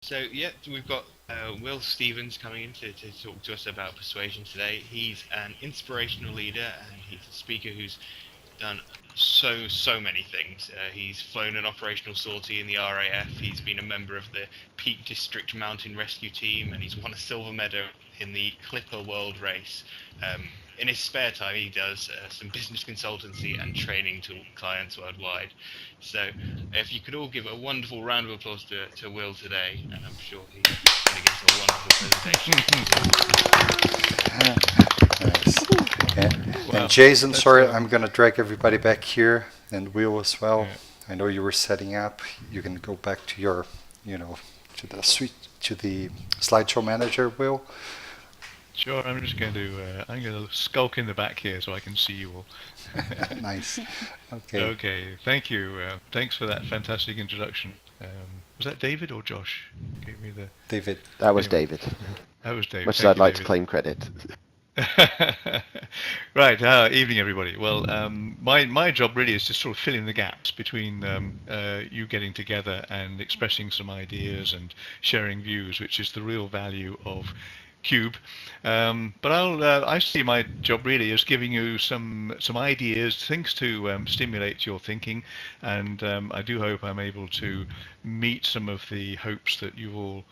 So yeah, we've got Will Stevens coming in to talk to us about persuasion today. He's an inspirational leader and he's a speaker who's done so many things. He's flown an operational sortie in the RAF. He's been a member of the Peak District Mountain Rescue Team, and he's won a silver medal in the Clipper World Race. In his spare time, he does some business consultancy and training to clients worldwide. So, if you could all give a wonderful round of applause to Will today, and I'm sure he's going to give us a wonderful Nice. Wow, And Jason, that's sorry, I'm gonna drag everybody back here, and Will as well. yeah. I know you were setting up. You can go back to your, to the suite, to the slideshow manager, Will. Sure. I'm going to skulk in the back here so I can see you all. Nice. Okay. Okay, thank you. Thanks for that fantastic introduction. Was that David or Josh? Gave me the David. That was anyway. David. That was David. Much as Thank I'd you, like to David. claim credit. Right. Evening, everybody. Well, my job really is to sort of fill in the gaps between you getting together and expressing some ideas and sharing views, which is the real value of Cube. But I see my job really as giving you some ideas, things to stimulate your thinking, and I do hope I'm able to meet some of the hopes that you've all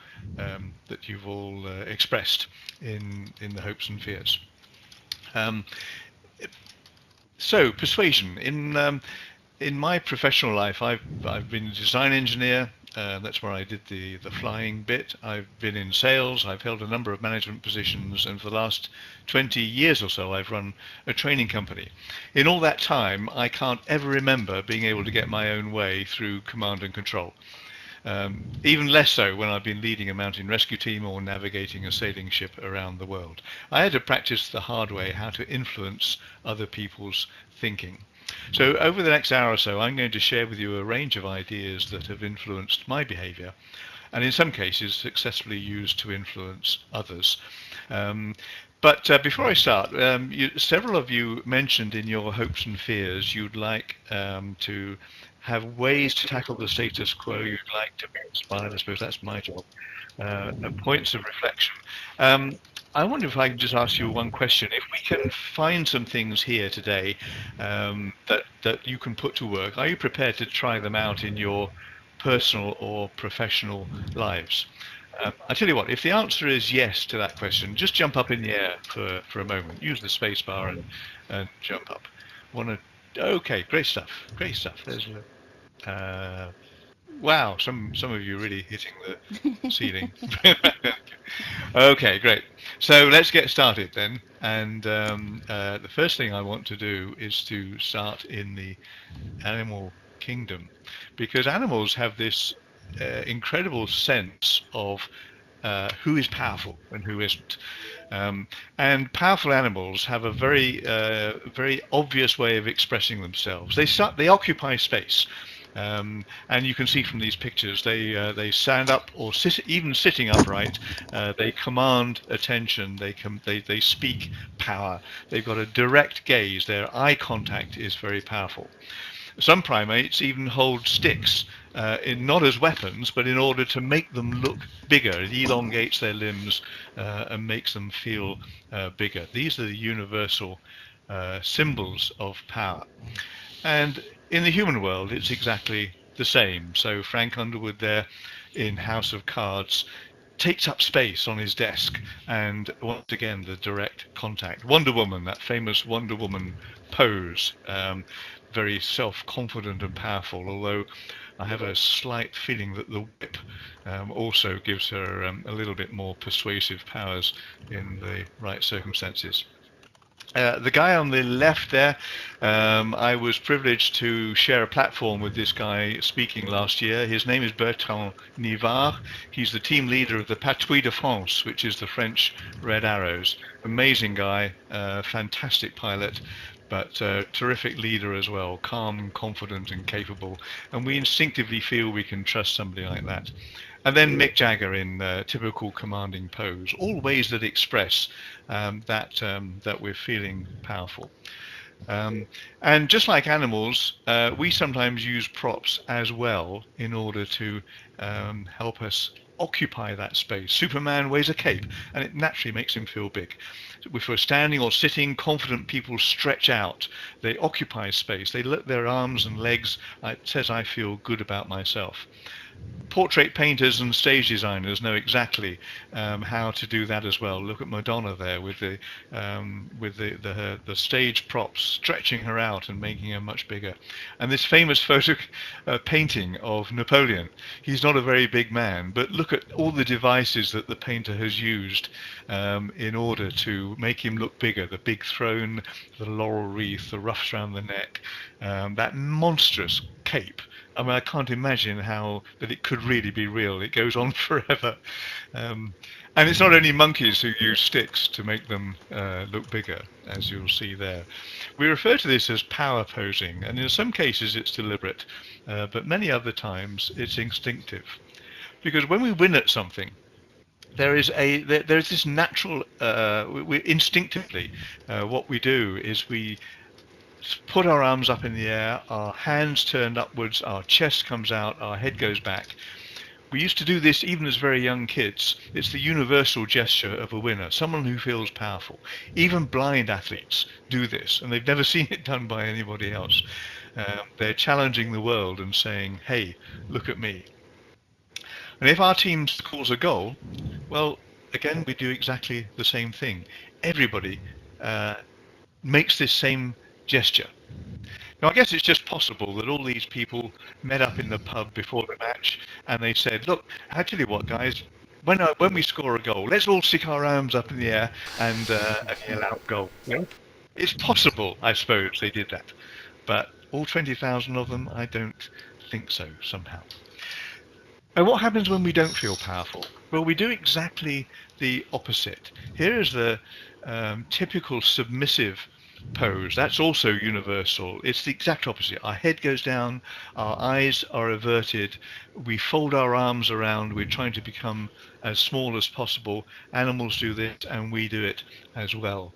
expressed in the hopes and fears. Um, so persuasion in my professional life, I've been a design engineer. That's where I did the flying bit. I've been in sales. I've held a number of management positions, and for the last 20 years or so, I've run a training company. In all that time, I can't ever remember being able to get my own way through command and control. Even less so when I've been leading a mountain rescue team or navigating a sailing ship around the world. I had to practice the hard way how to influence other people's thinking. So over the next hour or so, I'm going to share with you a range of ideas that have influenced my behavior, and in some cases successfully used to influence others. Um, but before I start, several of you mentioned in your hopes and fears you'd like to have ways to tackle the status quo. You'd like to be inspired. I suppose that's my job. Points of reflection. Um, I wonder if I can just ask you one question. If we can find some things here today that you can put to work, are you prepared to try them out in your personal or professional lives? I tell you what, if the answer is yes to that question, just jump up in the air for a moment. Use the space bar and jump up. Want to? Okay, great stuff. Great stuff. There's wow, some of you really hitting the ceiling. Okay, great. So let's get started then. And the first thing I want to do is to start in the animal kingdom, because animals have this incredible sense of who is powerful and who isn't. And powerful animals have a very obvious way of expressing themselves. They occupy space. And you can see from these pictures, they stand up or even sitting upright. They command attention. They speak power. They've got a direct gaze. Their eye contact is very powerful. Some primates even hold sticks, not as weapons, but in order to make them look bigger. It elongates their limbs and makes them feel bigger. These are the universal symbols of power. And in the human world, it's exactly the same. So Frank Underwood there in House of Cards takes up space on his desk, and once again the direct contact. Wonder Woman, that famous Wonder Woman pose, very self-confident and powerful, although I have a slight feeling that the whip also gives her a little bit more persuasive powers in the right circumstances. The guy on the left there, I was privileged to share a platform with this guy speaking last year. His name is Bertrand Nivard. He's the team leader of the Patrouille de France, which is the French Red Arrows. Amazing guy, fantastic pilot, but terrific leader as well, calm, confident and capable. And we instinctively feel we can trust somebody like that. And then Mick Jagger in typical commanding pose, all ways that express that we're feeling powerful. And just like animals, we sometimes use props as well in order to help us occupy that space. Superman wears a cape, and it naturally makes him feel big. If we're standing or sitting, confident people stretch out. They occupy space. They let their arms and legs. It says, I feel good about myself. Portrait painters and stage designers know exactly how to do that as well. Look at Madonna there with the stage props stretching her out and making her much bigger. And this famous photo painting of Napoleon. He's not a very big man, but look at all the devices that the painter has used in order to make him look bigger. The big throne, the laurel wreath, the ruffs around the neck, that monstrous cape. I mean, I can't imagine how that it could really be real. It goes on forever. And it's not only monkeys who use sticks to make them look bigger, as you'll see there. We refer to this as power posing, and in some cases it's deliberate, but many other times it's instinctive. Because when we win at something, there is this natural, we instinctively, what we do is we put our arms up in the air, our hands turned upwards, our chest comes out, our head goes back. We used to do this even as very young kids. It's the universal gesture of a winner, someone who feels powerful. Even blind athletes do this, and they've never seen it done by anybody else. They're challenging the world and saying, hey, look at me. And if our team scores a goal, well, again, we do exactly the same thing. Everybody makes this same gesture. Now, I guess it's just possible that all these people met up in the pub before the match and they said, look, actually what, guys, when we score a goal, let's all stick our arms up in the air and yell out goal. Yeah? It's possible, I suppose, they did that. But all 20,000 of them, I don't think so, somehow. And what happens when we don't feel powerful? Well, we do exactly the opposite. Here is the typical submissive pose. That's also universal. It's the exact opposite. Our head goes down, our eyes are averted, we fold our arms around, we're trying to become as small as possible. Animals do this and we do it as well.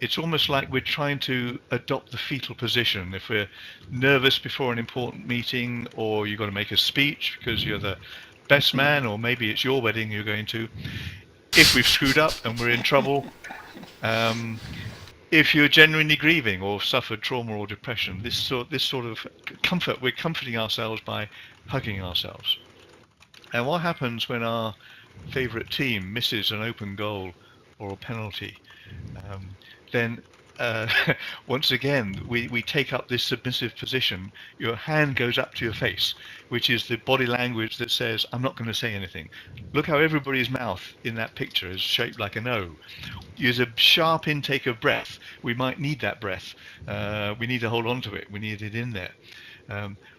It's almost like we're trying to adopt the fetal position. If we're nervous before an important meeting, or you've got to make a speech because you're the best man, or maybe it's your wedding you're going to, if we've screwed up and we're in trouble, if you're genuinely grieving or suffered trauma or depression, this sort of comfort, we're comforting ourselves by hugging ourselves. And what happens when our favorite team misses an open goal or a penalty? Then once again, we take up this submissive position. Your hand goes up to your face, which is the body language that says, I'm not going to say anything. Look how everybody's mouth in that picture is shaped like an O. Use a sharp intake of breath. We might need that breath. We need to hold on to it. We need it in there.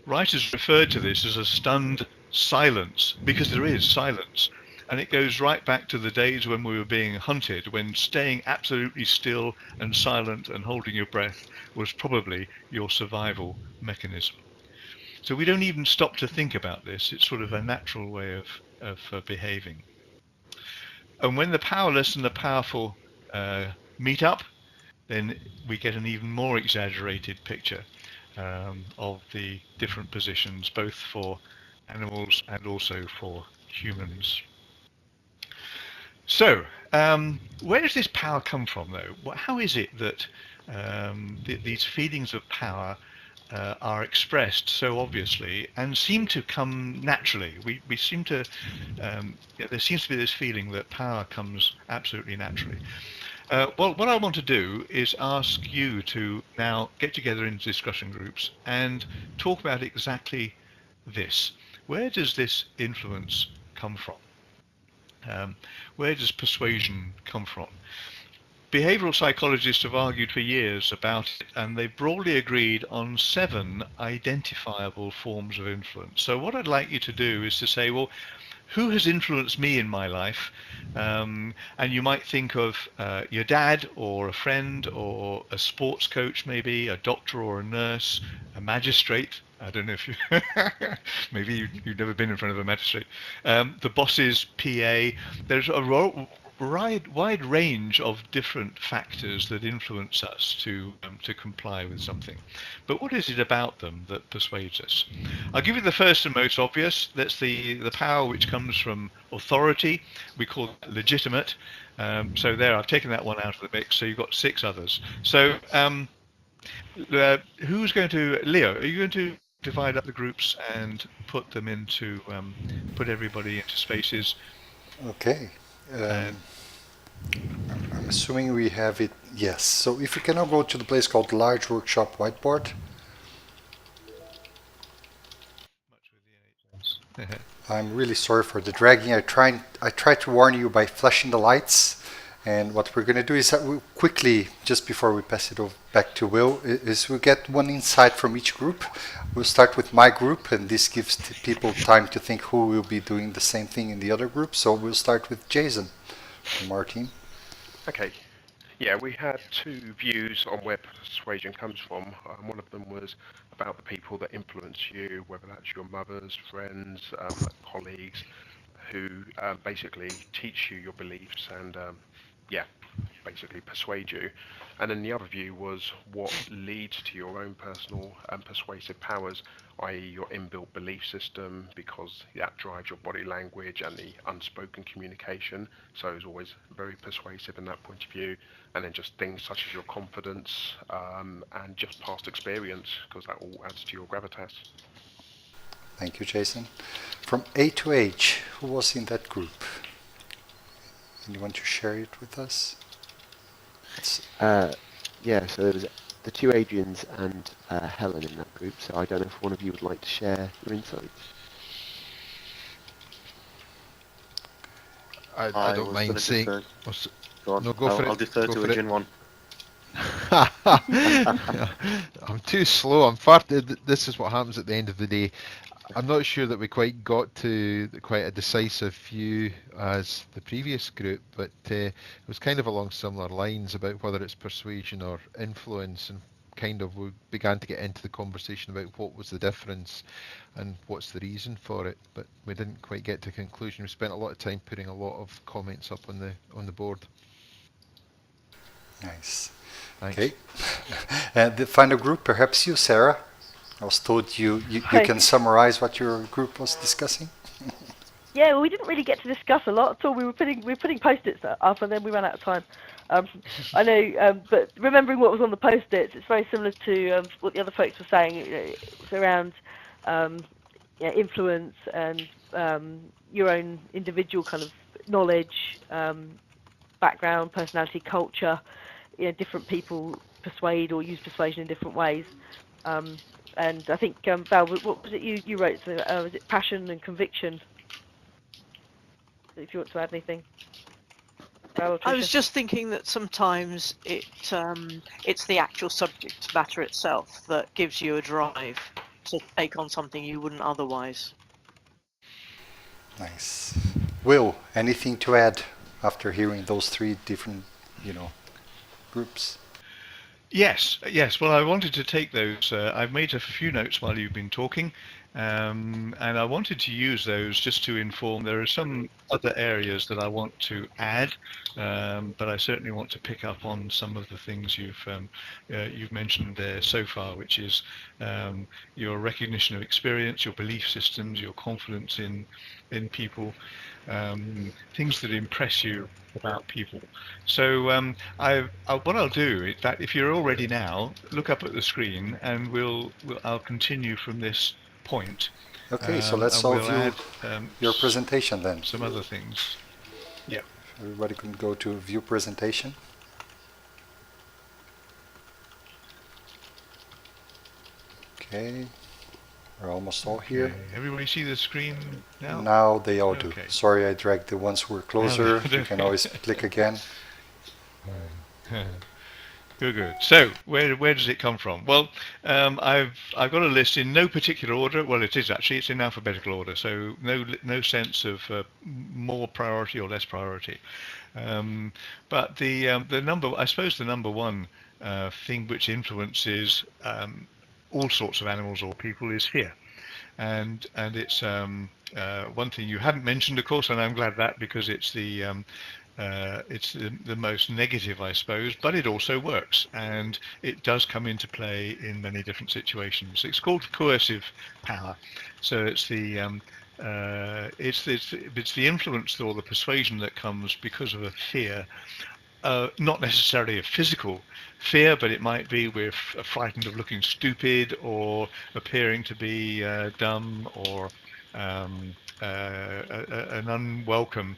Writers referred to this as a stunned silence, because there is silence. And it goes right back to the days when we were being hunted, when staying absolutely still and silent and holding your breath was probably your survival mechanism. So we don't even stop to think about this. It's sort of a natural way of behaving. And when the powerless and the powerful meet up, then we get an even more exaggerated picture of the different positions, both for animals and also for humans. So, where does this power come from, though? How is it that these feelings of power are expressed so obviously and seem to come naturally? We seem to, there seems to be this feeling that power comes absolutely naturally. Well, what I want to do is ask you to now get together into discussion groups and talk about exactly this. Where does this influence come from? Where does persuasion come from? Behavioral psychologists have argued for years about it, and they've broadly agreed on 7 identifiable forms of influence. So what I'd like you to do is to say, well, who has influenced me in my life? And you might think of your dad, or a friend, or a sports coach, maybe a doctor or a nurse, a magistrate. I don't know if you maybe you've never been in front of a magistrate. The boss's PA. There's a wide range of different factors that influence us to comply with something. But what is it about them that persuades us? I'll give you the first and most obvious. That's the power which comes from authority. We call it legitimate. So there, I've taken that one out of the mix. So you've got 6 others. So who's going to, Leo? Are you going to divide up the groups and put them into put everybody into spaces? Okay. And I'm assuming we have it. Yes. So if you can now go to the place called Large Workshop Whiteboard. I'm really sorry for the dragging. I tried to warn you by flashing the lights. And what we're going to do is that we quickly, just before we pass it over back to Will, is we'll get one insight from each group. We'll start with my group, and this gives people time to think who will be doing the same thing in the other group. So we'll start with Jason from our team. Okay. Yeah, we had 2 views on where persuasion comes from. One of them was about the people that influence you, whether that's your mothers, friends, colleagues, who basically teach you your beliefs and, yeah, basically persuade you. And then the other view was what leads to your own personal and persuasive powers, i.e. your inbuilt belief system, because that drives your body language and the unspoken communication. So it's always very persuasive in that point of view. And then just things such as your confidence and just past experience, because that all adds to your gravitas. Thank you, Jason. From A to H, who was in that group? Anyone to share it with us? Yeah, so there was the 2 Adrians and Helen in that group, so I don't know if one of you would like to share your insights. I don't mind saying. Go on. No, go for it. I'll defer Go to for Adrian 1. I'm too slow. I'm far. This is what happens at the end of the day. I'm not sure that we quite got to quite a decisive view as the previous group, but it was kind of along similar lines about whether it's persuasion or influence, and kind of we began to get into the conversation about what was the difference and what's the reason for it, but we didn't quite get to a conclusion. We spent a lot of time putting a lot of comments up on the board. Nice. Thanks. Okay. The final group, perhaps you, Sarah. I was told you can summarize what your group was discussing. Yeah, well, we didn't really get to discuss a lot at all. We were putting post-its up, and then we ran out of time. I know, but remembering what was on the post-its, it's very similar to what the other folks were saying. It's around influence and your own individual kind of knowledge, background, personality, culture. Different people persuade or use persuasion in different ways. And I think, Val, what was it you wrote? So, was it passion and conviction? If you want to add anything. Val or I was Tricia? just thinking that sometimes it's the actual subject matter itself that gives you a drive to take on something you wouldn't otherwise. Nice. Will, anything to add after hearing those 3 different, groups? Yes. Well, I wanted to take those. I've made a few notes while you've been talking, and I wanted to use those just to inform. There are some other areas that I want to add, but I certainly want to pick up on some of the things you've mentioned there so far, which is your recognition of experience, your belief systems, your confidence in people, things that impress you about people. So what I'll do is that if you're all ready now, look up at the screen, and I'll continue from this point. Okay, so let's and all we'll view add, your presentation then. some other things. Yeah. Everybody can go to view presentation. Okay, we're almost all here. Okay. Everybody see the screen now? Now they all do. Okay. Sorry, I dragged the ones who were closer. You can always click again. Good. So where does it come from? Well, I've got a list in no particular order. Well, it is actually. It's in alphabetical order, so no sense of more priority or less priority. But the number, I suppose, the number one thing which influences all sorts of animals or people is fear, and it's one thing you hadn't mentioned, of course, and I'm glad that, because it's the it's the most negative, I suppose, but it also works, and it does come into play in many different situations. It's called coercive power, so it's the influence or the persuasion that comes because of a fear, not necessarily a physical fear, but it might be we're frightened of looking stupid or appearing to be dumb or um, an unwelcome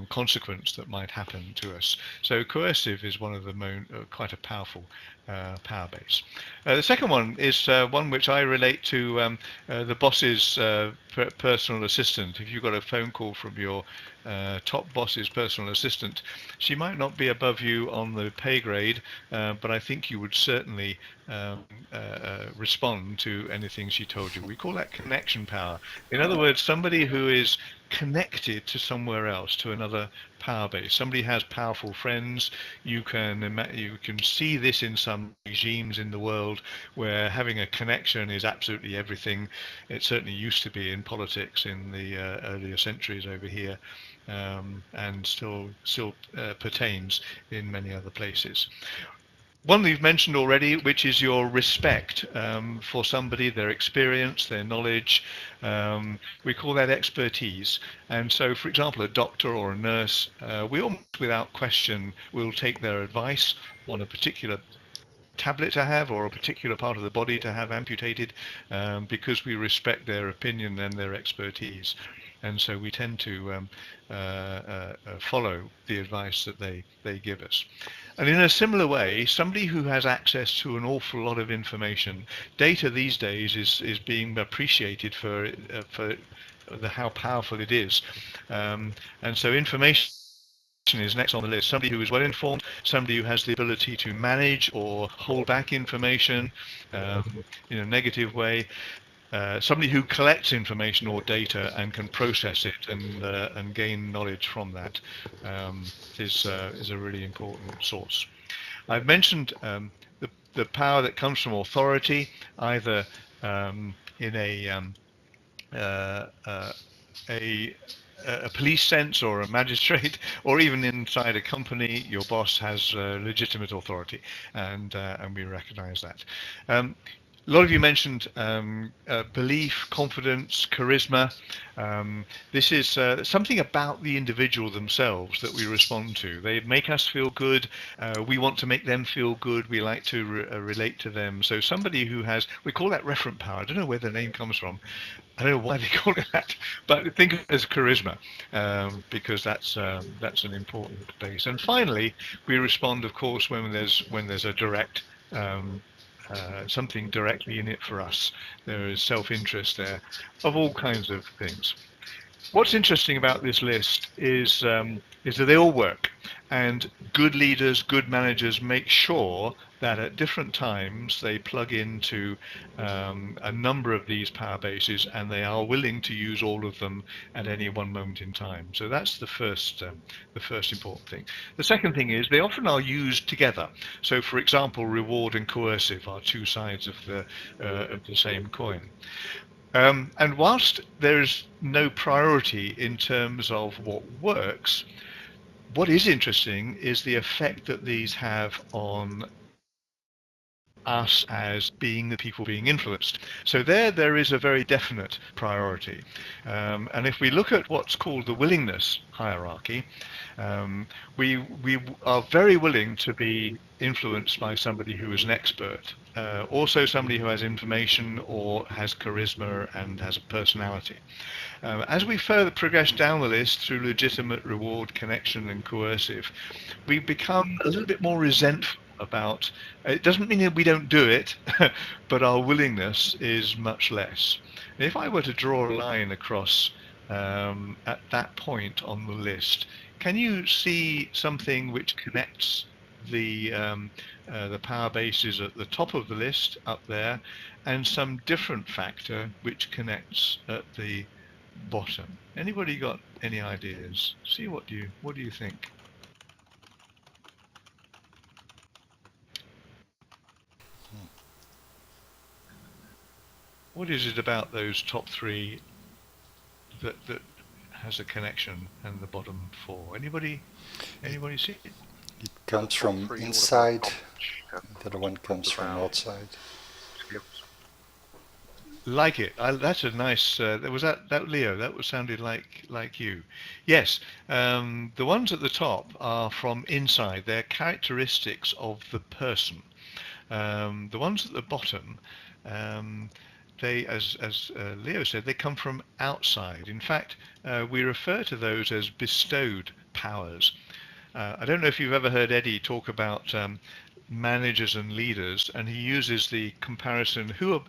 consequence that might happen to us. So coercive is one of the quite a powerful power base. The second one is one which I relate to the boss's personal assistant. If you've got a phone call from your top boss's personal assistant, she might not be above you on the pay grade, but I think you would certainly respond to anything she told you. We call that connection power. In other words, somebody who is connected to somewhere else, to another power base. Somebody has powerful friends. You can see this in some regimes in the world where having a connection is absolutely everything. It certainly used to be in politics in the earlier centuries over here, and still pertains in many other places. One that you've mentioned already, which is your respect for somebody, their experience, their knowledge. We call that expertise. And so, for example, a doctor or a nurse, we almost without question will take their advice on a particular tablet to have or a particular part of the body to have amputated, because we respect their opinion and their expertise. And so we tend to follow the advice that they give us. And in a similar way, somebody who has access to an awful lot of information, data these days is being appreciated for how powerful it is. And so information is next on the list. Somebody who is well informed, somebody who has the ability to manage or hold back information in a negative way, somebody who collects information or data and can process it and gain knowledge from that is a really important source. I've mentioned the power that comes from authority, either in uh, uh, a a police sense or a magistrate, or even inside a company, your boss has legitimate authority, and we recognise that. A lot of you mentioned belief, confidence, charisma. This is something about the individual themselves that we respond to. They make us feel good. We want to make them feel good. We like to relate to them. So somebody who has, we call that referent power. I don't know where the name comes from. I don't know why they call it that, but think of it as charisma, because that's an important base. And finally, we respond, of course, when there's a direct something directly in it for us. There is self-interest there, of all kinds of things. What's interesting about this list is that they all work, and good leaders, good managers make sure that at different times they plug into a number of these power bases, and they are willing to use all of them at any one moment in time. So that's the first important thing. The second thing is they often are used together. So, for example, reward and coercive are two sides of the same coin. And whilst there is no priority in terms of what works, what is interesting is the effect that these have on us as being the people being influenced. So there is a very definite priority. And if we look at what's called the willingness hierarchy, we are very willing to be influenced by somebody who is an expert, also somebody who has information or has charisma and has a personality. As we further progress down the list through legitimate, reward, connection, and coercive, we become a little bit more resentful about. It doesn't mean that we don't do it, but our willingness is much less. If I were to draw a line across at that point on the list, can you see something which connects the power bases at the top of the list up there, and some different factor which connects at the bottom? Anybody got any ideas? See what do you think? What is it about those top three that has a connection and the bottom 4? Anybody see it? It comes Top from three all about inside, knowledge, the other one comes from about outside. skills. Like it. That's a nice. That Leo. That was sounded like you. Yes. The ones at the top are from inside. They're characteristics of the person. The ones at the bottom, they, as Leo said, they come from outside. In fact, we refer to those as bestowed powers. I don't know if you've ever heard Eddie talk about managers and leaders, and he uses the comparison who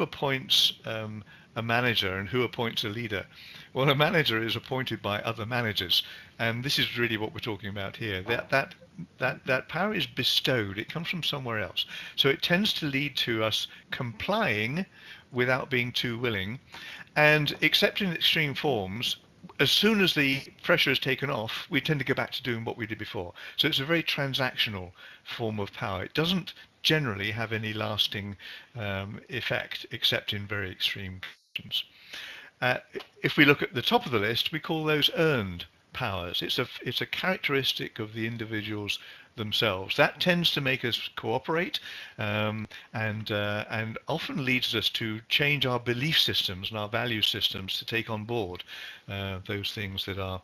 appoints a manager and who appoints a leader. Well, a manager is appointed by other managers, and this is really what we're talking about here. That power is bestowed. It comes from somewhere else, so it tends to lead to us complying without being too willing, and except in extreme forms, as soon as the pressure is taken off, we tend to go back to doing what we did before. So it's a very transactional form of power. It doesn't generally have any lasting effect, except in very extreme conditions. If we look at the top of the list, we call those earned powers. It's a characteristic of the individuals themselves. That tends to make us cooperate, and often leads us to change our belief systems and our value systems to take on board those things that are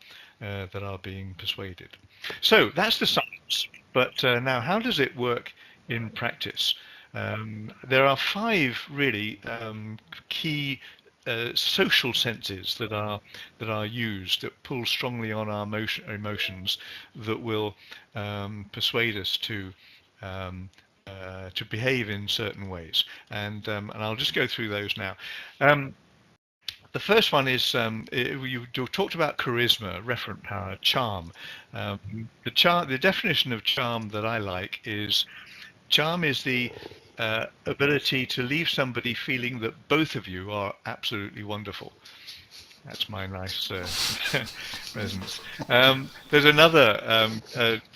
being persuaded. So that's the science. But now, how does it work in practice? There are 5 really key social senses that are used, that pull strongly on our emotions, that will persuade us to behave in certain ways, and I'll just go through those now. The first one is you talked about charisma, referent power, charm. The definition of charm that I like is charm is the ability to leave somebody feeling that both of you are absolutely wonderful. That's my nice presence. There's another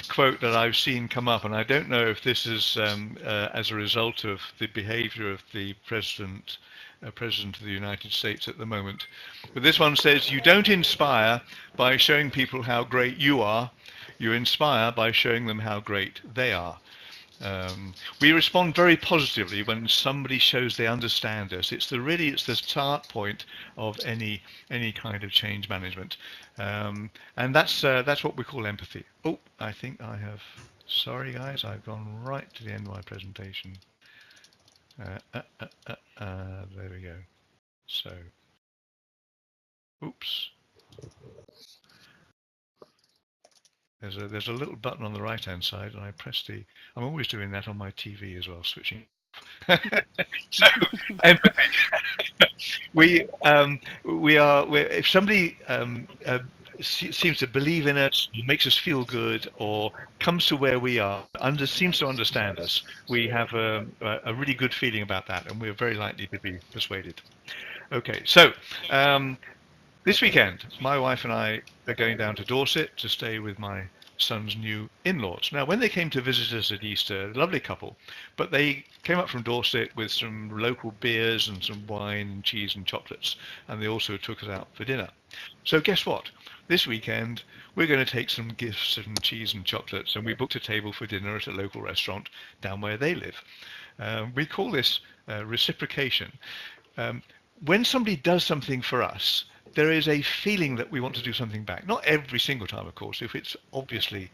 quote that I've seen come up, and I don't know if this is as a result of the behavior of the President of the United States at the moment. But this one says, "You don't inspire by showing people how great you are. You inspire by showing them how great they are." We respond very positively when somebody shows they understand us. It's the start point of any kind of change management, and that's what we call empathy. Oh, I think I have. Sorry, guys, I've gone right to the end of my presentation. There we go. So, oops. There's a little button on the right hand side, and I press the. I'm always doing that on my TV as well, switching. So empathy. we are. If somebody seems to believe in us, makes us feel good, or comes to where we are, seems to understand us, we have a really good feeling about that, and we're very likely to be persuaded. Okay, so. This weekend, my wife and I are going down to Dorset to stay with my son's new in-laws. Now, when they came to visit us at Easter, a lovely couple, but they came up from Dorset with some local beers and some wine and cheese and chocolates, and they also took us out for dinner. So guess what? This weekend, we're going to take some gifts and cheese and chocolates, and we booked a table for dinner at a local restaurant down where they live. We call this reciprocation. When somebody does something for us, there is a feeling that we want to do something back. Not every single time, of course. If it's obviously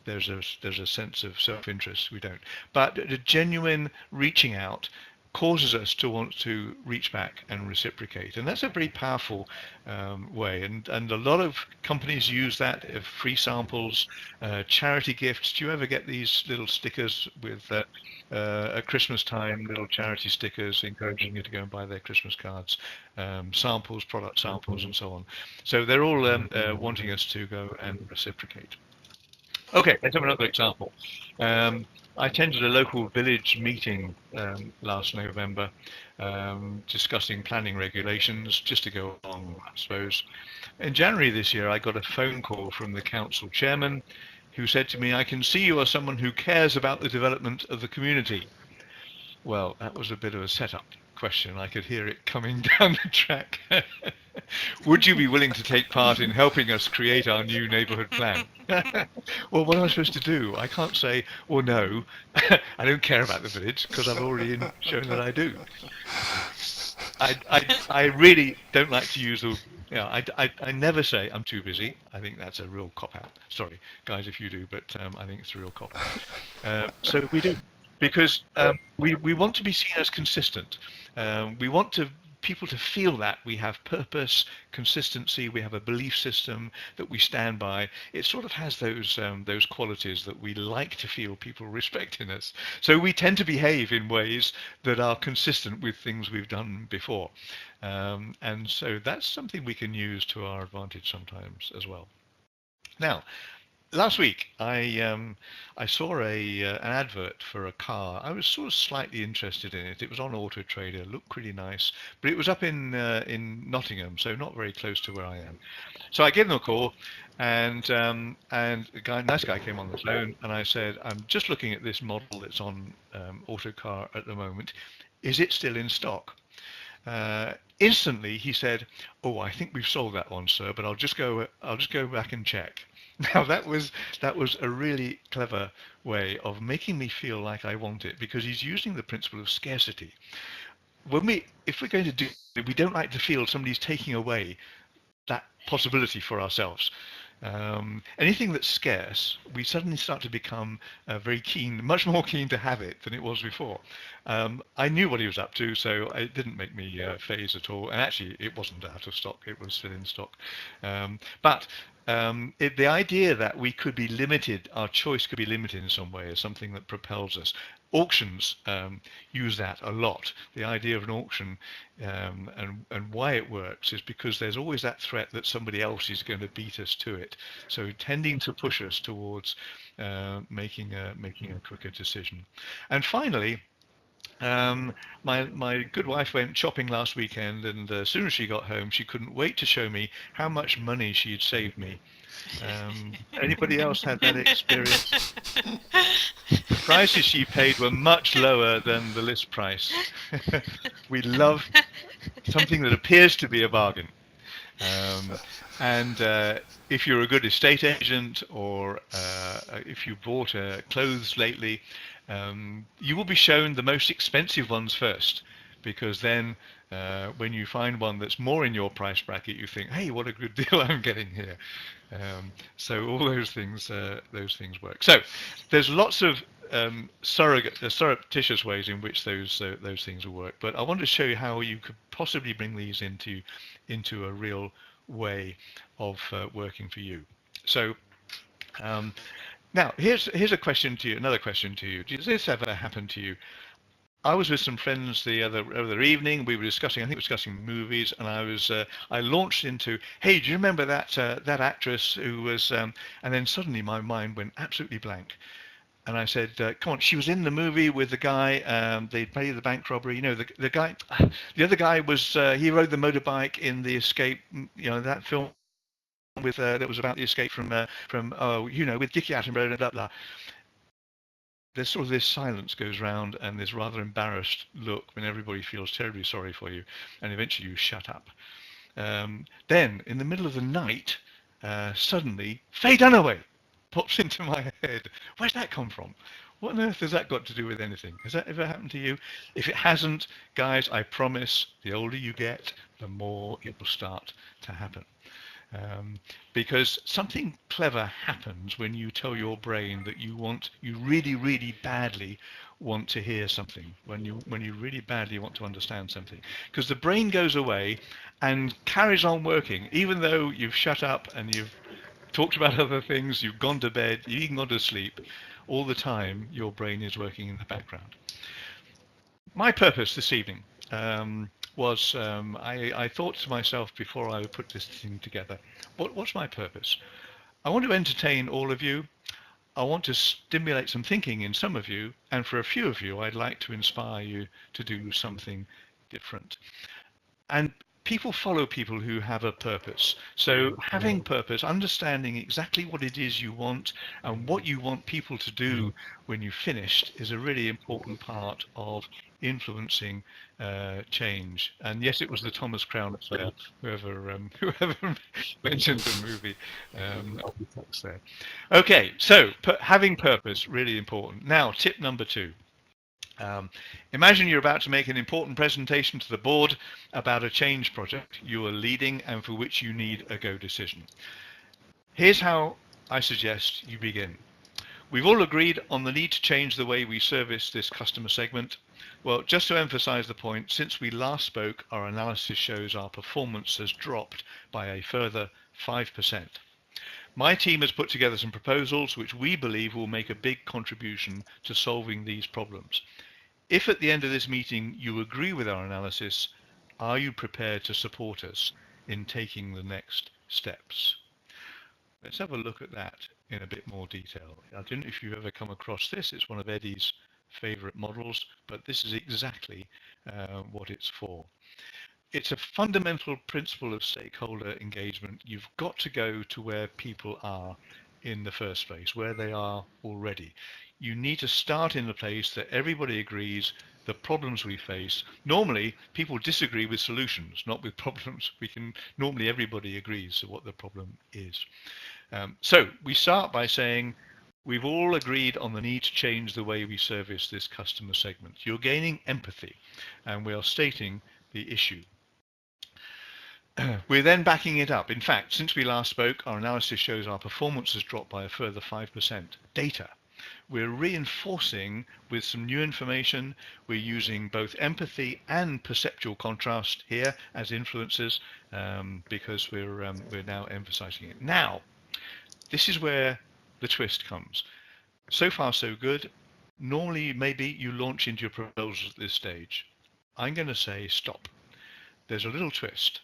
there's a sense of self-interest, we don't. But the genuine reaching out causes us to want to reach back and reciprocate, and that's a very powerful way. And a lot of companies use that. Free samples, charity gifts. Do you ever get these little stickers with at Christmas time, little charity stickers encouraging you to go and buy their Christmas cards, samples, product samples, and so on. So they're all wanting us to go and reciprocate. Okay, let's have another example. I attended a local village meeting last November, discussing planning regulations, just to go along, I suppose. In January this year, I got a phone call from the council chairman, who said to me, "I can see you are someone who cares about the development of the community." Well, that was a bit of a setup question. I could hear it coming down the track. Would you be willing to take part in helping us create our new neighbourhood plan? Well, what am I supposed to do? I can't say, well, no, I don't care about the village because I've already shown that I do. I really don't like to use the, I never say I'm too busy. I think that's a real cop-out. Sorry, guys, if you do, but I think it's a real cop-out. So we do, because we want to be seen as consistent. We want people to feel that we have purpose, consistency, we have a belief system that we stand by. It sort of has those qualities that we like to feel people respecting us. So we tend to behave in ways that are consistent with things we've done before. And so that's something we can use to our advantage sometimes as well. Now, last week, I saw an advert for a car. I was sort of slightly interested in it. It was on Auto Trader, looked pretty nice, but it was up in Nottingham, so not very close to where I am. So I gave them a call, and nice guy came on the phone, and I said, I'm just looking at this model that's on Autocar at the moment. Is it still in stock? Instantly, he said, "Oh, I think we've sold that one, sir, but I'll just go back and check." Now that was a really clever way of making me feel like I want it, because he's using the principle of scarcity. If we're going to do, we don't like to feel somebody's taking away that possibility for ourselves. Anything that's scarce, we suddenly start to become very keen, much more keen to have it than it was before. I knew what he was up to, so it didn't make me phase at all. And actually, it wasn't out of stock; it was still in stock. But the idea that we could be limited, our choice could be limited in some way, is something that propels us. Auctions use that a lot. The idea of an auction and why it works is because there's always that threat that somebody else is going to beat us to it. So tending to push us towards making a quicker decision. And finally, my good wife went shopping last weekend, and as soon as she got home, she couldn't wait to show me how much money she had saved me. Anybody else had that experience? The prices she paid were much lower than the list price. We love something that appears to be a bargain. And if you're a good estate agent, or if you bought clothes lately, you will be shown the most expensive ones first, because then when you find one that's more in your price bracket, you think, hey, what a good deal I'm getting here. So all those things work. So there's lots of surreptitious ways in which those things will work, but I want to show you how you could possibly bring these into a real way of working for you. So now here's a question to you, another question to you. Does this ever happen to you? I was with some friends the other evening. We were discussing, I think, discussing movies, and I launched into, hey, do you remember that actress who was? And then suddenly my mind went absolutely blank, and I said, come on, she was in the movie with the guy. They played the bank robbery. You know, the guy, the other guy was he rode the motorbike in the Escape. You know, that film with that was about the escape from with Dickie Attenborough and blah blah. There's sort of this silence goes round, and this rather embarrassed look when everybody feels terribly sorry for you, and eventually you shut up. Then, in the middle of the night, suddenly, Faye Dunaway pops into my head. Where's that come from? What on earth has that got to do with anything? Has that ever happened to you? If it hasn't, guys, I promise, the older you get, the more it will start to happen. Because something clever happens when you tell your brain that you really, really badly want to hear something, when you really badly want to understand something. Because the brain goes away and carries on working, even though you've shut up and you've talked about other things, you've gone to bed, you've even gone to sleep. All the time, your brain is working in the background. My purpose this evening was I thought to myself before I put this thing together, what's my purpose? I want to entertain all of you. I want to stimulate some thinking in some of you, and for a few of you, I'd like to inspire you to do something different. And people follow people who have a purpose. So having purpose, understanding exactly what it is you want and what you want people to do when you've finished, is a really important part of influencing change. And yes, it was the Thomas Crown Affair, whoever mentioned the movie of the text there. Okay, so having purpose, really important. Now, tip number 2. Imagine you're about to make an important presentation to the board about a change project you are leading and for which you need a go decision. Here's how I suggest you begin. We've all agreed on the need to change the way we service this customer segment. Well, just to emphasize the point, since we last spoke, our analysis shows our performance has dropped by a further 5%. My team has put together some proposals which we believe will make a big contribution to solving these problems. If at the end of this meeting you agree with our analysis, are you prepared to support us in taking the next steps? Let's have a look at that in a bit more detail. I don't know if you've ever come across this. It's one of Eddie's favorite models, but this is exactly what it's for. It's a fundamental principle of stakeholder engagement. You've got to go to where people are in the first place, where they are already. You need to start in the place that everybody agrees the problems we face. Normally, people disagree with solutions, not with problems. Normally everybody agrees to what the problem is. So we start by saying, we've all agreed on the need to change the way we service this customer segment. You're gaining empathy, and we are stating the issue. We're then backing it up. In fact, since we last spoke, our analysis shows our performance has dropped by a further 5%. Data. We're reinforcing with some new information. We're using both empathy and perceptual contrast here as influencers because we're now emphasizing it. Now, this is where the twist comes. So far, so good. Normally, maybe you launch into your proposals at this stage. I'm going to say stop. There's a little twist.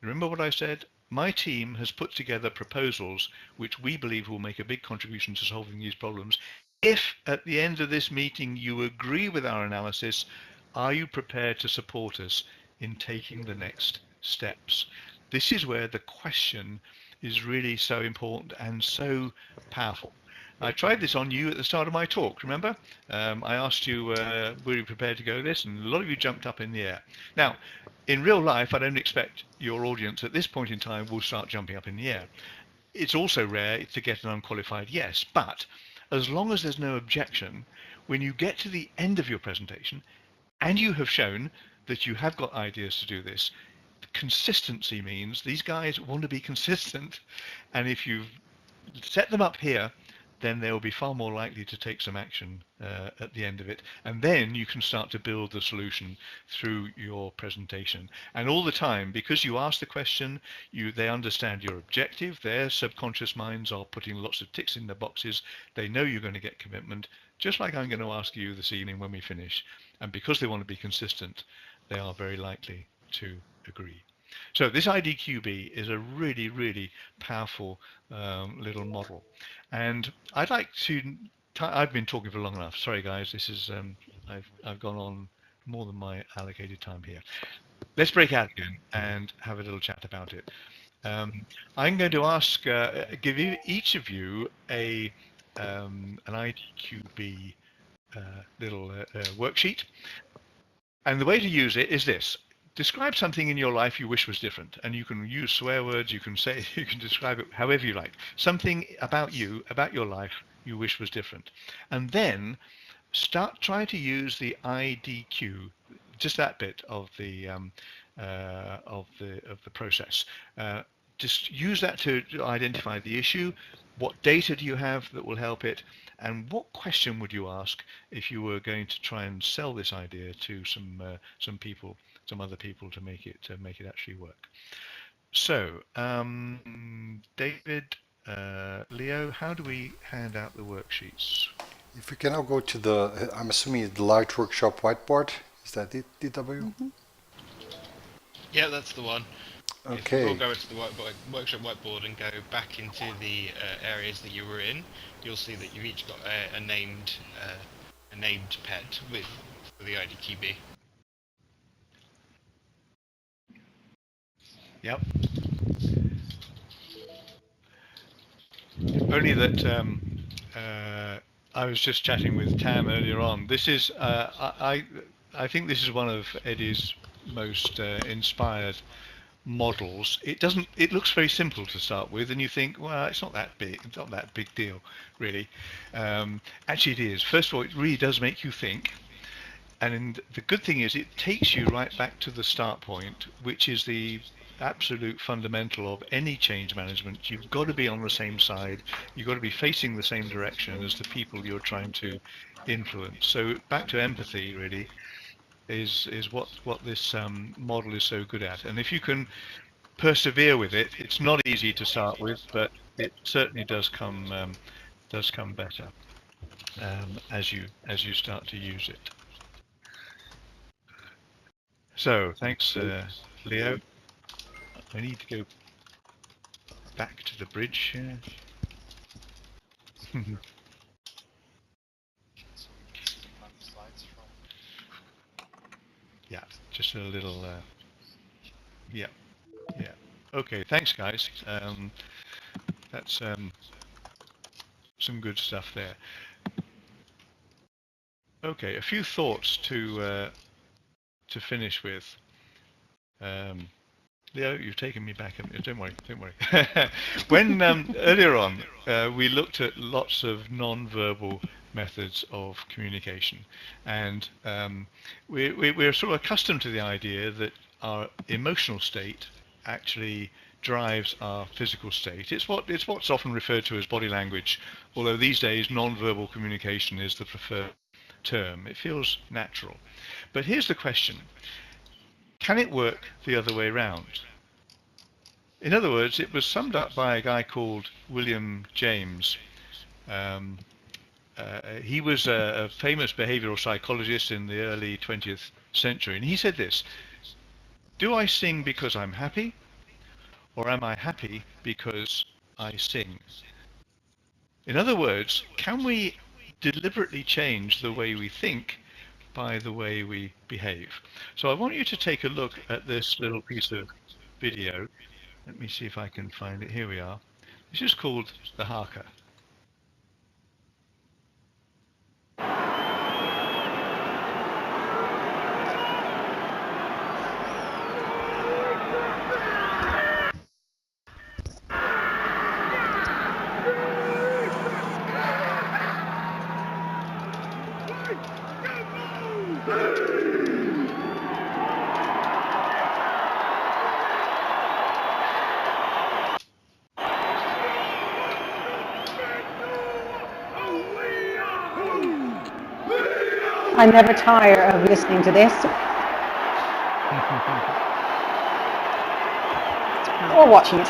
Remember what I said? My team has put together proposals which we believe will make a big contribution to solving these problems. If at the end of this meeting you agree with our analysis, are you prepared to support us in taking the next steps? This is where the question is really so important and so powerful. I tried this on you at the start of my talk, remember? I asked you, were you prepared to go this? And a lot of you jumped up in the air. Now, in real life, I don't expect your audience at this point in time will start jumping up in the air. It's also rare to get an unqualified yes, but as long as there's no objection, when you get to the end of your presentation and you have shown that you have got ideas to do this, consistency means these guys want to be consistent, and if you set them up here, then they will be far more likely to take some action at the end of it. And then you can start to build the solution through your presentation. And all the time, because you ask the question, they understand your objective. Their subconscious minds are putting lots of ticks in the boxes. They know you're going to get commitment, just like I'm going to ask you this evening when we finish. And because they want to be consistent, they are very likely to agree. So this IDQB is a really, really powerful little model. And I'd like to, I've been talking for long enough. Sorry guys, this is, I've gone on more than my allocated time here. Let's break out again and have a little chat about it. I'm going to ask, give each of you an IDQB little worksheet. And the way to use it is this. Describe something in your life you wish was different, and you can use swear words, you can say, you can describe it however you like. Something about you, about your life, you wish was different. And then start trying to use the IDQ, just that bit of the process. Just use that to identify the issue. What data do you have that will help it? And what question would you ask if you were going to try and sell this idea to some people, some other people, to make it actually work? So, David, Leo, how do we hand out the worksheets? If we can now go to the, I'm assuming the large workshop whiteboard. Is that it, DW? Mm-hmm. Yeah, that's the one. Okay. If we'll go into the workshop whiteboard and go back into the areas that you were in, you'll see that you've each got a named pet for the IDQB. Yep. Only that I was just chatting with Tam earlier on. This is I think this is one of Eddie's most inspired models. It doesn't. It looks very simple to start with, and you think, well, it's not that big. It's not that big deal, really. Actually, it is. First of all, it really does make you think. And the good thing is, it takes you right back to the start point, which is the absolute fundamental of any change management. You've got to be on the same side. You've got to be facing the same direction as the people you're trying to influence. So back to empathy, really, is what this model is so good at. And if you can persevere with it, it's not easy to start with, but it certainly does come better as you start to use it. So thanks, Leo. I need to go back to the bridge here. Yeah, just a little. Yeah. Okay, thanks, guys. That's some good stuff there. Okay, a few thoughts to finish with. Leo, you've taken me back. Don't worry. When earlier on we looked at lots of non-verbal methods of communication, and we're sort of accustomed to the idea that our emotional state actually drives our physical state. It's what's often referred to as body language, although these days non-verbal communication is the preferred term. It feels natural. But here's the question. Can it work the other way around? In other words, it was summed up by a guy called William James. He was a famous behavioral psychologist in the early 20th century, and he said this: do I sing because I'm happy, or am I happy because I sing? In other words, can we deliberately change the way we think by the way we behave? So I want you to take a look at this little piece of video. Let me see if I can find it. Here we are. This is called the Haka. I never tire of listening to this or watching it.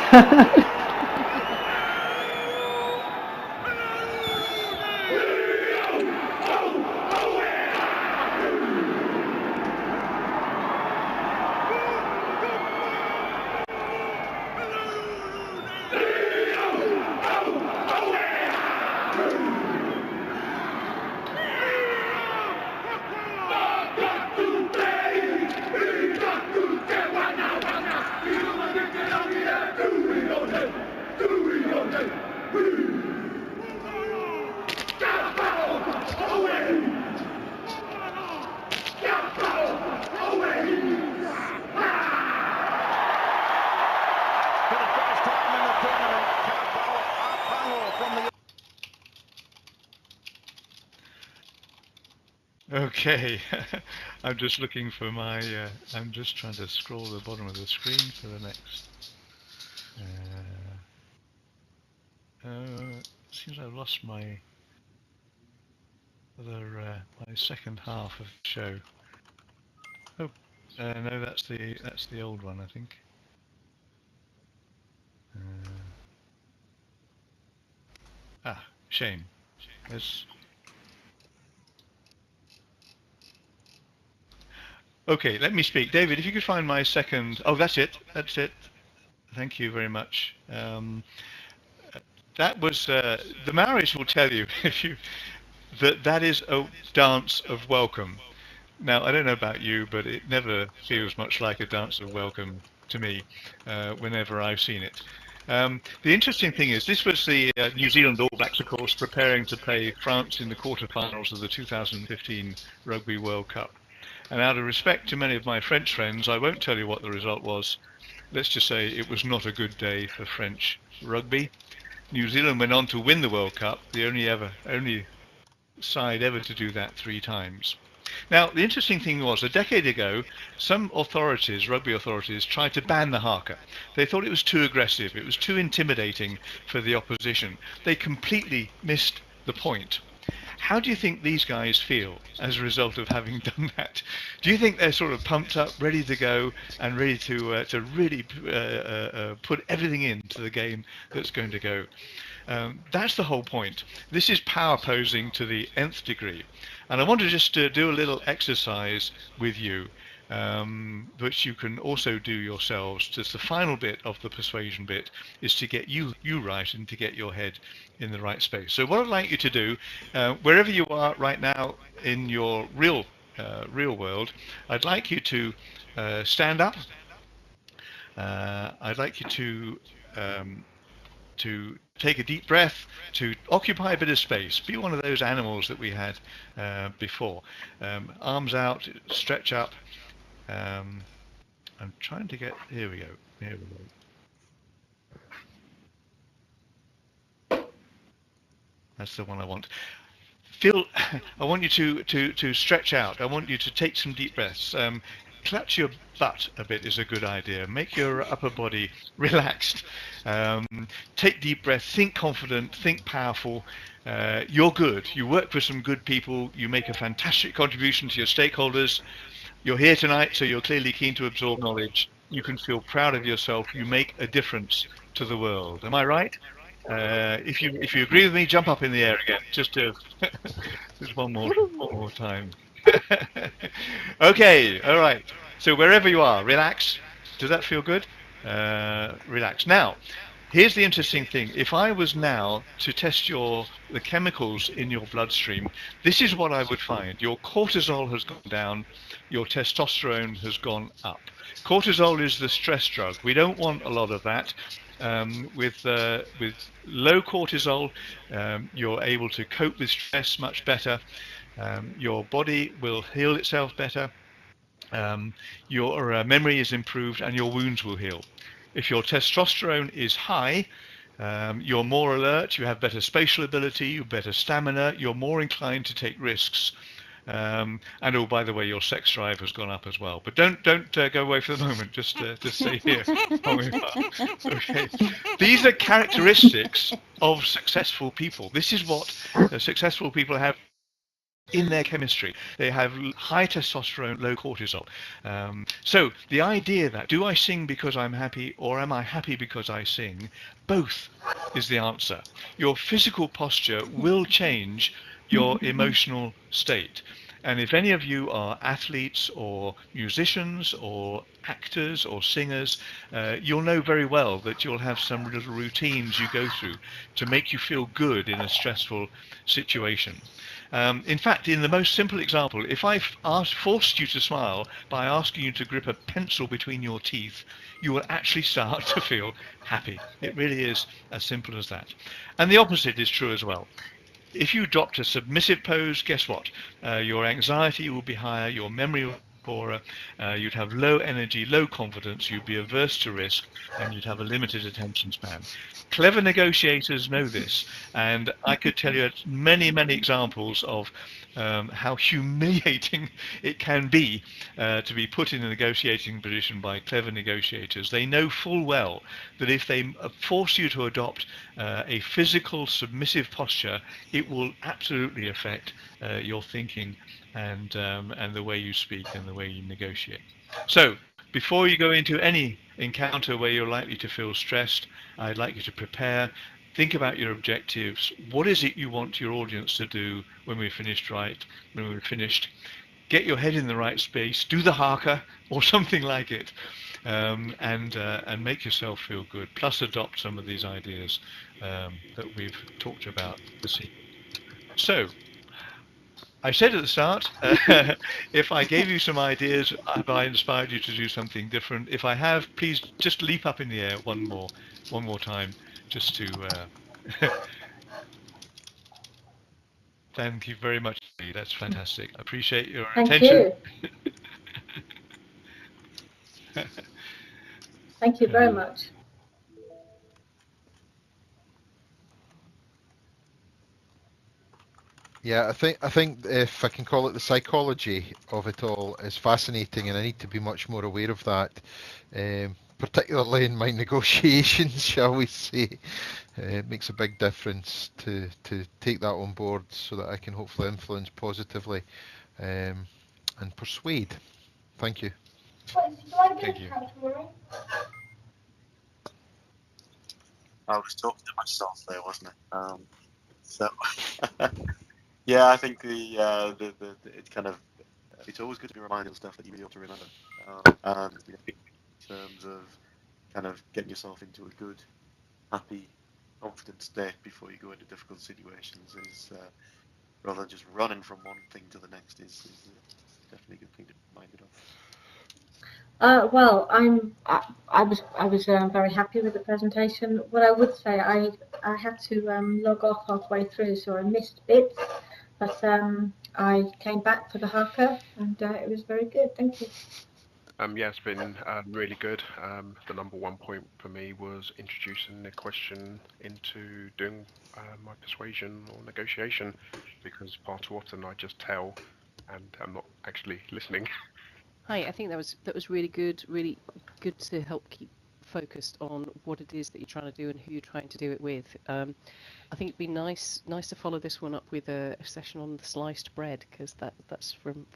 Okay, I'm just looking for my, I'm just trying to scroll the bottom of the screen for the next. Seems I've lost my other, my second half of the show. Oh, no, that's the old one, I think. Shame. There's. Okay, let me speak. David, if you could find my second... Oh, that's it. Thank you very much. That was... the Maoris will tell you that is a dance of welcome. Now, I don't know about you, but it never feels much like a dance of welcome to me whenever I've seen it. The interesting thing is, this was the New Zealand All Blacks, of course, preparing to play France in the quarterfinals of the 2015 Rugby World Cup. And out of respect to many of my French friends, I won't tell you what the result was. Let's just say it was not a good day for French rugby. New Zealand went on to win the World Cup, the only side ever to do that 3 times. Now, the interesting thing was, a decade ago, some authorities, rugby authorities, tried to ban the haka. They thought it was too aggressive, it was too intimidating for the opposition. They completely missed the point. How do you think these guys feel as a result of having done that? Do you think they're sort of pumped up, ready to go, and ready to really put everything into the game that's going to go? That's the whole point. This is power posing to the nth degree. And I want to just do a little exercise with you, which you can also do yourselves. Just the final bit of the persuasion bit is to get you right and to get your head in the right space. So what I'd like you to do, wherever you are right now in your real world, I'd like you to stand up. I'd like you to take a deep breath, to occupy a bit of space. Be one of those animals that we had before. Arms out, stretch up. I'm trying to get, here we go. Here we go. That's the one I want. I want you to stretch out. I want you to take some deep breaths. Clutch your butt a bit is a good idea. Make your upper body relaxed. Take deep breath. Think confident. Think powerful. You're good. You work for some good people. You make a fantastic contribution to your stakeholders. You're here tonight, so you're clearly keen to absorb knowledge. You can feel proud of yourself. You make a difference to the world. Am I right? If you agree with me, jump up in the air again. Just one more time. Okay, all right. So wherever you are, relax. Does that feel good? Relax. Now, here's the interesting thing. If I was now to test the chemicals in your bloodstream, this is what I would find. Your cortisol has gone down. Your testosterone has gone up. Cortisol is the stress drug. We don't want a lot of that. With low cortisol, you're able to cope with stress much better. Your body will heal itself better. Your memory is improved and your wounds will heal. If your testosterone is high, you're more alert, you have better spatial ability, you have better stamina, you're more inclined to take risks. And oh, by the way, your sex drive has gone up as well. But don't go away for the moment. Just stay here. Okay. These are characteristics of successful people. This is what successful people have in their chemistry. They have high testosterone, low cortisol. So the idea that, do I sing because I'm happy or am I happy because I sing? Both is the answer. Your physical posture will change your emotional state. And if any of you are athletes or musicians or actors or singers, you'll know very well that you'll have some little routines you go through to make you feel good in a stressful situation. In fact, in the most simple example, if I forced you to smile by asking you to grip a pencil between your teeth, you will actually start to feel happy. It really is as simple as that. And the opposite is true as well. If you dropped a submissive pose, guess what? Your anxiety will be higher, your memory will be poorer, you'd have low energy, low confidence, you'd be averse to risk, and you'd have a limited attention span. Clever negotiators know this, and I could tell you many, many examples of how humiliating it can be to be put in a negotiating position by clever negotiators. They know full well that if they force you to adopt a physical submissive posture, it will absolutely affect your thinking and the way you speak and the way you negotiate. So before you go into any encounter where you're likely to feel stressed, I'd like you to prepare. Think about your objectives. What is it you want your audience to do when we're finished? Get your head in the right space. Do the haka or something like it, and make yourself feel good. Plus, adopt some of these ideas that we've talked about this evening. So, I said at the start, if I gave you some ideas, have I inspired you to do something different? If I have, please just leap up in the air one more time, just to. Thank you very much. That's fantastic. I appreciate your Thank attention. you. Thank you very much. Yeah, I think if I can call it, the psychology of it all is fascinating, and I need to be much more aware of that, particularly in my negotiations, shall we say. It makes a big difference to take that on board so that I can hopefully influence positively and persuade. Thank you. Thank you. I was talking to myself there, wasn't it? So yeah, I think the it's kind of it's always good to be reminded of stuff that you be able to remember. And you know, in terms of kind of getting yourself into a good, happy, confident state before you go into difficult situations is rather than just running from one thing to the next is definitely a good thing to be reminded of. Well, I was very happy with the presentation. What I would say, I had to log off halfway through, so I missed bits, but I came back for the haka, and it was very good. Thank you. Yeah, it's been really good. The number one point for me was introducing the question into doing my persuasion or negotiation, because far too often I just tell and I'm not actually listening. Hi, I think that was really good to help keep focused on what it is that you're trying to do and who you're trying to do it with. I think it'd be nice to follow this one up with a session on the sliced bread, because that's from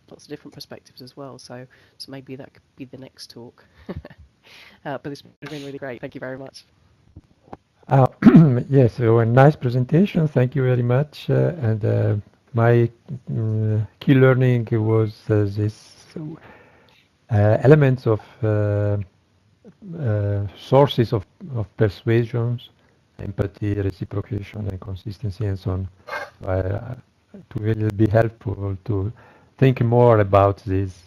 lots of different perspectives as well. So maybe that could be the next talk. But it's been really great. Thank you very much. Yes, so a nice presentation. Thank you very much. And my key learning was this elements of sources of persuasions, empathy, reciprocation, and consistency, and so on. To really be helpful to think more about this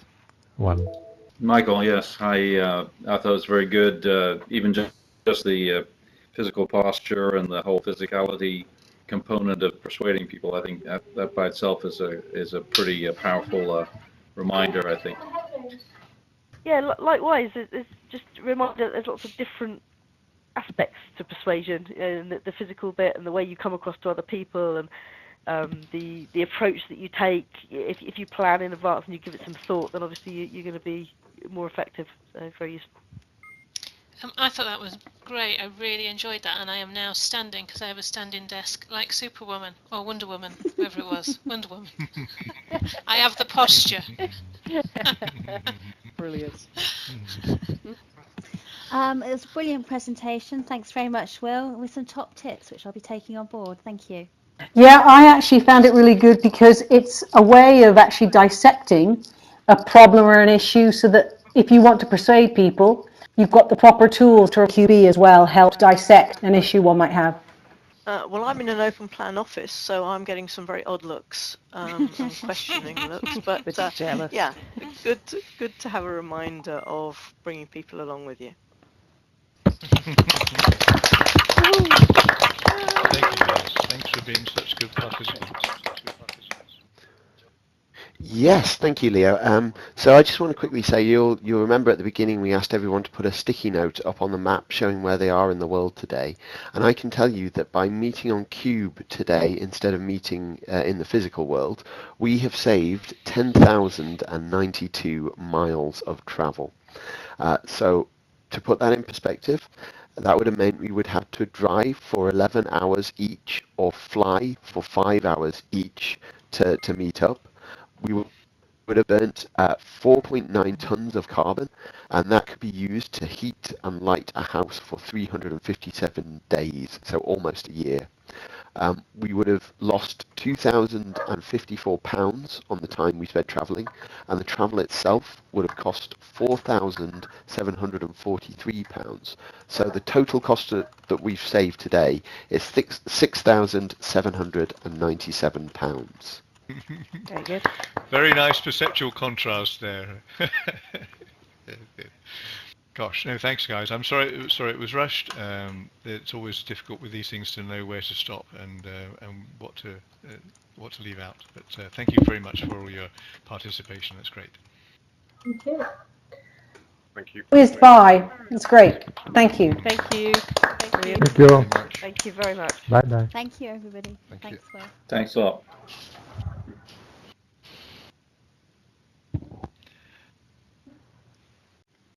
one. Michael, yes, I thought it was very good. Even just the physical posture and the whole physicality component of persuading people. I think that by itself is a pretty powerful reminder, I think. Yeah, likewise. It's just a reminder that there's lots of different aspects to persuasion, and the physical bit, and the way you come across to other people, and the approach that you take. If you plan in advance and you give it some thought, then obviously you're going to be more effective. So very useful. I thought that was great. I really enjoyed that, and I am now standing because I have a standing desk like Superwoman or Wonder Woman, whoever it was. Wonder Woman. I have the posture. Brilliant. It was a brilliant presentation. Thanks very much, Will, with some top tips, which I'll be taking on board. Thank you. Yeah, I actually found it really good because it's a way of actually dissecting a problem or an issue, so that if you want to persuade people, you've got the proper tools to QB as well, help dissect an issue one might have. Well, I'm in an open plan office, so I'm getting some very odd looks and questioning looks. But yeah, good to have a reminder of bringing people along with you. Thank you, guys. Thanks for being such good participants. Yes, thank you, Leo. So I just want to quickly say, you'll remember at the beginning we asked everyone to put a sticky note up on the map showing where they are in the world today. And I can tell you that by meeting on Cube today instead of meeting in the physical world, we have saved 10,092 miles of travel. So to put that in perspective, that would have meant we would have to drive for 11 hours each or fly for 5 hours each to meet up. We would have burnt 4.9 tons of carbon, and that could be used to heat and light a house for 357 days, so almost a year. We would have lost 2,054 pounds on the time we spent travelling, and the travel itself would have cost 4,743 pounds. So the total cost that we've saved today is 6,797 pounds. Very good. Very nice perceptual contrast there. Gosh, no, thanks, guys. I'm sorry it was rushed. It's always difficult with these things to know where to stop and what to leave out. But thank you very much for all your participation. That's great. Thank you. Thank you. Whizzed by. That's great. Thank you. Thank you. Thank you. Thank you. Thank you very much. Bye bye. Thank you, everybody. Thank you. Thanks, Will. Thanks a lot.